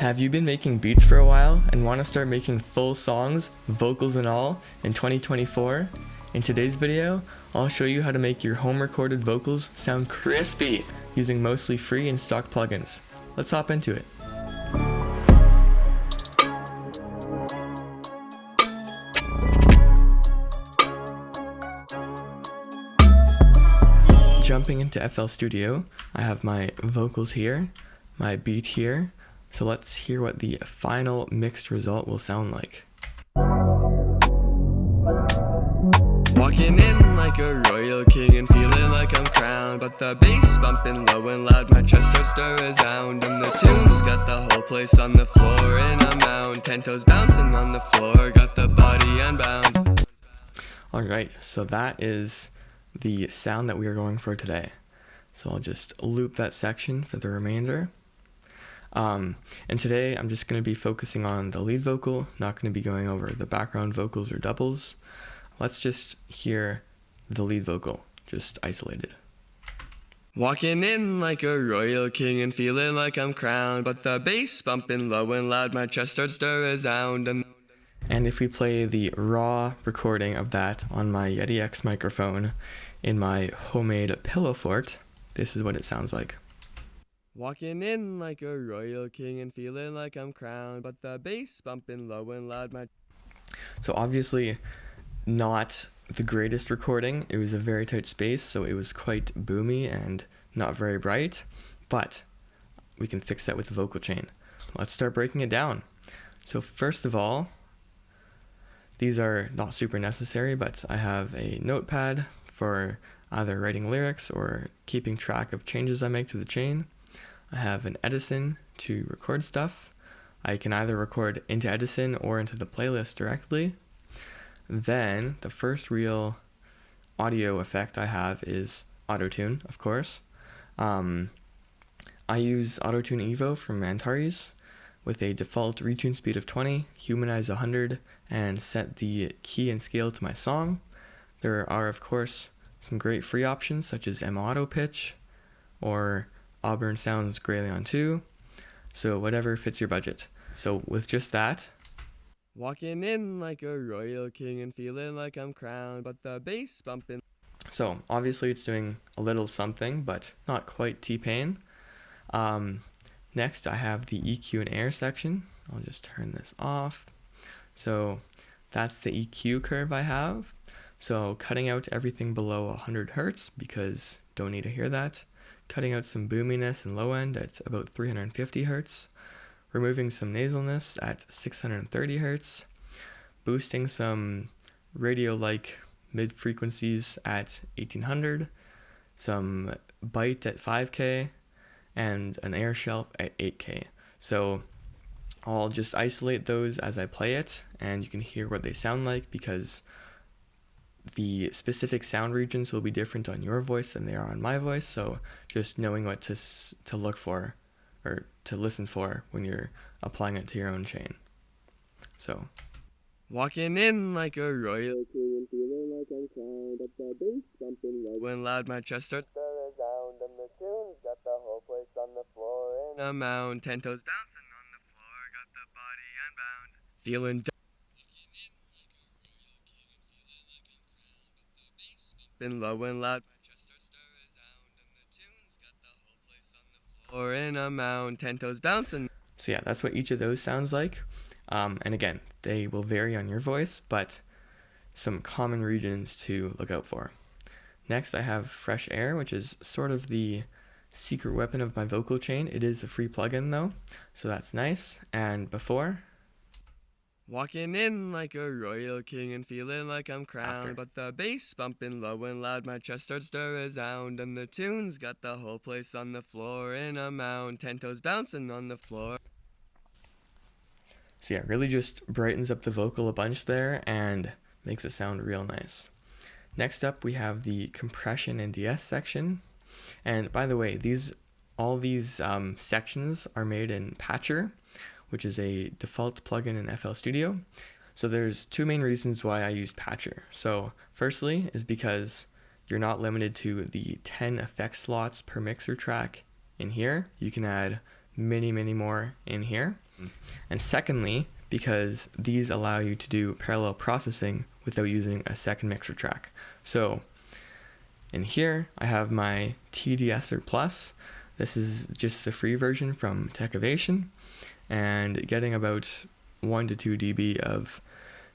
Have you been making beats for a while and want to start making full songs, vocals and all, in 2024? In today's video, I'll show you how to make your home recorded vocals sound crispy using mostly free and stock plugins. Let's hop into it. Jumping into FL Studio, I have my vocals here, my beat here, so let's hear what the final mixed result will sound like. Walking in like a royal king and feeling like I'm crowned, but the bass bumping low and loud, my chest starts to resound, and the tune's got the whole place on the floor in a mound, 10 toes bouncing on the floor, got the body unbound. Alright, so that is the sound that we are going for today. So I'll just loop that section for the remainder. And today I'm just going to be focusing on the lead vocal, not going to be going over the background vocals or doubles. Let's just hear the lead vocal, just isolated. Walking in like a royal king and feeling like I'm crowned, but the bass bumping low and loud, my chest starts to resound. And if we play the raw recording of that on my Yeti X microphone in my homemade pillow fort, this is what it sounds like. Walking in like a royal king and feeling like I'm crowned, but the bass bumping low and loud, So obviously not the greatest recording. It was a very tight space, so it was quite boomy and not very bright, but we can fix that with the vocal chain. Let's start breaking it down. So first of all, these are not super necessary, but I have a notepad for either writing lyrics or keeping track of changes I make to the chain. I have an Edison to record stuff. I can either record into Edison or into the playlist directly. Then the first real audio effect I have is Auto-Tune, of course. I use Auto-Tune Evo from Antares with a default retune speed of 20, humanize 100, and set the key and scale to my song. There are, of course, some great free options such as M-Auto Pitch or Auburn Sounds Grayleon 2, so whatever fits your budget. So with just that, walking in like a royal king and feeling like I'm crowned, but the bass bumping. So obviously it's doing a little something, but not quite T-Pain. Next I have the EQ and air section. I'll just turn this off. So that's the EQ curve I have. So cutting out everything below 100 Hertz because don't need to hear that. Cutting out some boominess and low end at about 350 Hertz. Removing some nasalness at 630 Hertz. Boosting some radio-like mid-frequencies at 1800. Some bite at 5K. And an air shelf at 8K. So I'll just isolate those as I play it, and you can hear what they sound like because the specific sound regions will be different on your voice than they are on my voice, so just knowing what to look for or to listen for when you're applying it to your own chain. So walking in like a royal king and feeling like I'm crowned, but the bass bumping low and loud, my chest starts to resound, and the tune's got the whole place on the floor in a mound, 10 toes bouncing on the floor, got the body unbound, feeling been low and loud, my chest starts to resound, and the tune's got the whole place on the floor in a mound, 10 toes bouncing. So yeah, that's what each of those sounds like. And again, they will vary on your voice, but some common regions to look out for. Next, I have Fresh Air, which is sort of the secret weapon of my vocal chain. It is a free plugin though, so that's nice. And before, walking in like a royal king and feeling like I'm crowned, but the bass bumping low and loud, my chest starts to resound, and the tune's got the whole place on the floor in a mound, 10 toes bouncing on the floor. So yeah, really just brightens up the vocal a bunch there and makes it sound real nice. Next up, we have the compression and DS section. And by the way, all these sections are made in Patcher, which is a default plugin in FL Studio. So there's two main reasons why I use Patcher. So firstly is because you're not limited to the 10 effect slots per mixer track in here. You can add many more in here. And secondly, because these allow you to do parallel processing without using a second mixer track. So in here, I have my TDSer Plus. This is just the free version from Techovation, and getting about 1 to 2 dB of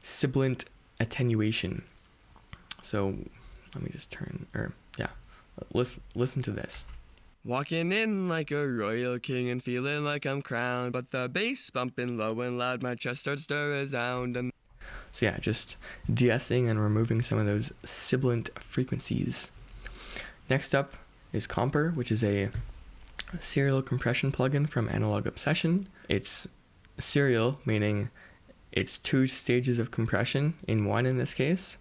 sibilant attenuation. So let me just listen to this. Walking in like a royal king and feeling like I'm crowned, but the bass bumping low and loud, my chest starts to resound. And so yeah, just de-essing and removing some of those sibilant frequencies. Next up is Comper, which is a serial compression plugin from Analog Obsession. It's serial, meaning it's 2 stages of compression in one in this case.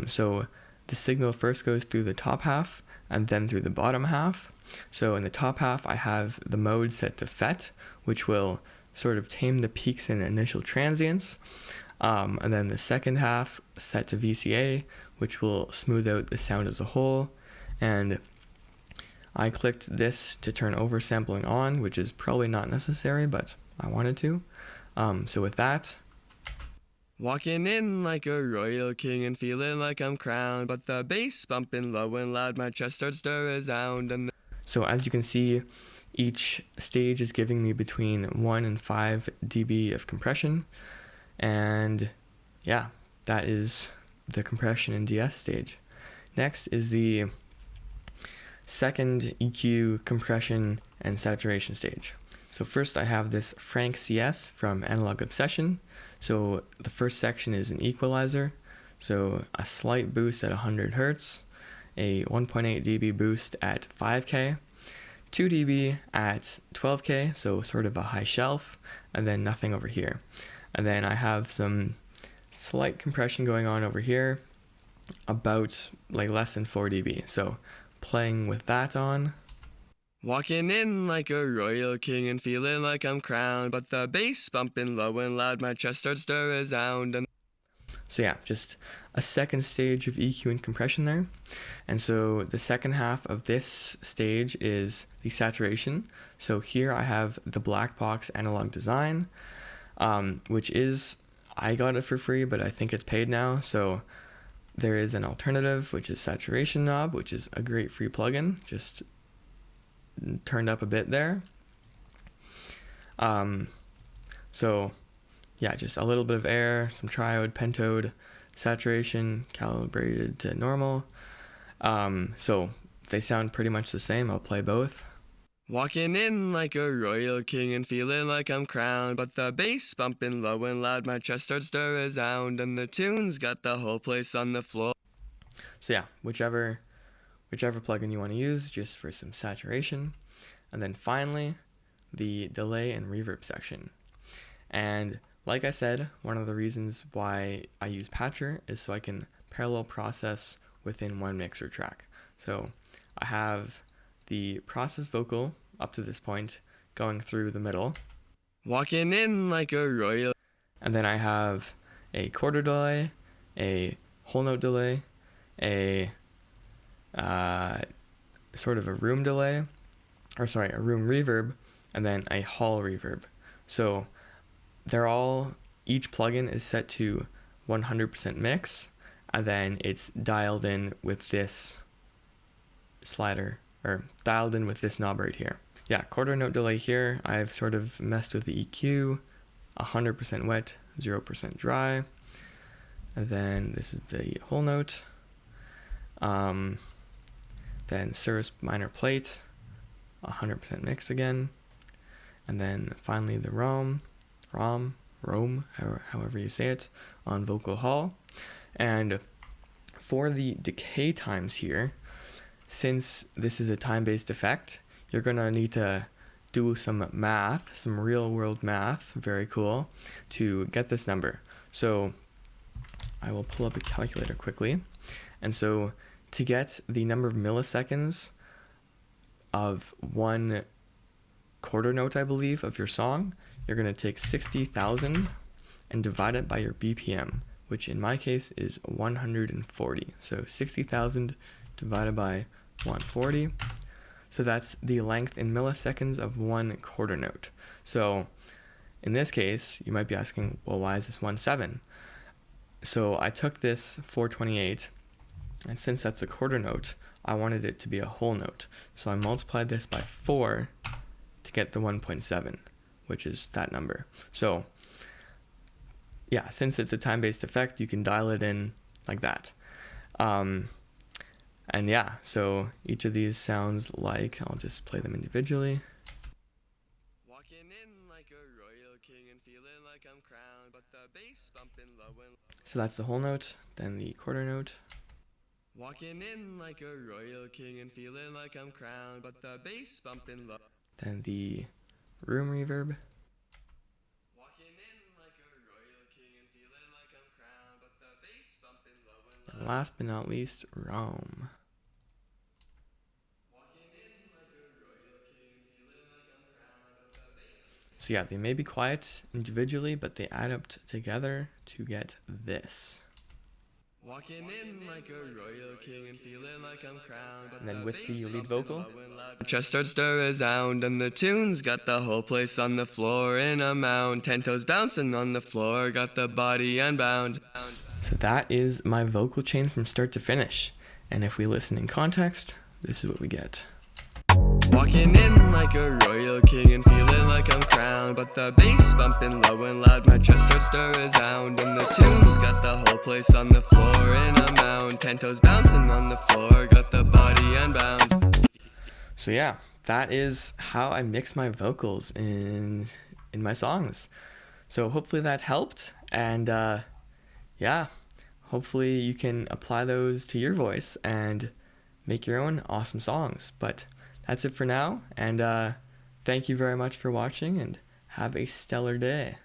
So the signal first goes through the top half and then through the bottom half. So in the top half, I have the mode set to FET, which will sort of tame the peaks and initial transients. And then the second half set to VCA, which will smooth out the sound as a whole. And I clicked this to turn oversampling on, which is probably not necessary, but I wanted to. So with that, walking in like a royal king and feeling like I'm crowned, but the bass bumping low and loud, my chest starts to resound. And so as you can see, each stage is giving me between 1 and 5 dB of compression. And yeah, that is the compression and DS stage. Next is the second EQ compression and saturation stage. So first I have this Frank CS from Analog Obsession. So the first section is an equalizer, so a slight boost at 100 Hertz, a 1.8 dB boost at 5K, 2 dB at 12K, so sort of a high shelf, and then nothing over here. And then I have some slight compression going on over here, about like less than 4 dB. So playing with that on. Walking in like a royal king and feeling like I'm crowned, but the bass bumping low and loud, my chest starts to resound. And so yeah, just a second stage of EQ and compression there. And so the second half of this stage is the saturation. So here I have the black box analog design, which is, I got it for free, but I think it's paid now. So there is an alternative, which is Saturation Knob, which is a great free plugin, just turned up a bit there. So yeah, just a little bit of air, some triode, pentode, saturation, calibrated to normal. So they sound pretty much the same. I'll play both. Walking in like a royal king and feeling like I'm crowned, but the bass bumping low and loud, my chest starts to resound, and the tune's got the whole place on the floor. So yeah, whichever plugin you want to use, just for some saturation. And then finally, the delay and reverb section. And like I said, one of the reasons why I use Patcher is so I can parallel process within one mixer track. So I have the process vocal up to this point going through the middle. Walking in like a royal. And then I have a quarter delay, a whole note delay, a sort of a room delay, a room reverb, and then a hall reverb. So each plugin is set to 100% mix, and then it's dialed in with this slider, or dialed in with this knob right here. Yeah, quarter note delay here, I've sort of messed with the EQ, 100% wet, 0% dry, and then this is the whole note. Then Cirrus minor plate, 100% mix again, and then finally the Rome, however you say it, on vocal hall. And for the decay times here, since this is a time-based effect, you're gonna need to do some math, some real-world math, very cool, to get this number. So I will pull up a calculator quickly. And so to get the number of milliseconds of one quarter note, I believe, of your song, you're going to take 60,000 and divide it by your BPM, which in my case is 140. So 60,000 divided by 140. So that's the length in milliseconds of one quarter note. So in this case, you might be asking, well, why is this 1/7? So I took this 4/28, and since that's a quarter note, I wanted it to be a whole note. So I multiplied this by 4 to get the 1.7, which is that number. So yeah, since it's a time-based effect, you can dial it in like that. And yeah, so each of these sounds like, I'll just play them individually. Walking in like a royal king and feeling like I'm crowned, but the bass bumping low and So that's the whole note, then the quarter note. walking in like a royal king and feeling like I'm crowned, but the bass bumping low. Then the room reverb. Walking in like a royal king and feeling like I'm crowned, but the bass bumping low and low. And last but not least, Rome. So yeah, they may be quiet individually, but they add up together to get this. Walking in like a royal king and feeling like I'm crowned. And then with the lead vocal. My chest starts to resound and the tune's got the whole place on the floor in a mound. 10 toes bouncing on the floor, got the body unbound. So that is my vocal chain from start to finish. And if we listen in context, this is what we get. Walking in like a royal king and feeling like I'm crowned, but the bass bumping low and loud, my chest starts to resound, and the tune's got the whole place on the floor in a mound. 10 toes bouncing on the floor, got the body unbound. So yeah, that is how I mix my vocals in my songs. So hopefully that helped, and yeah, hopefully you can apply those to your voice and make your own awesome songs. But that's it for now, and thank you very much for watching, and have a stellar day.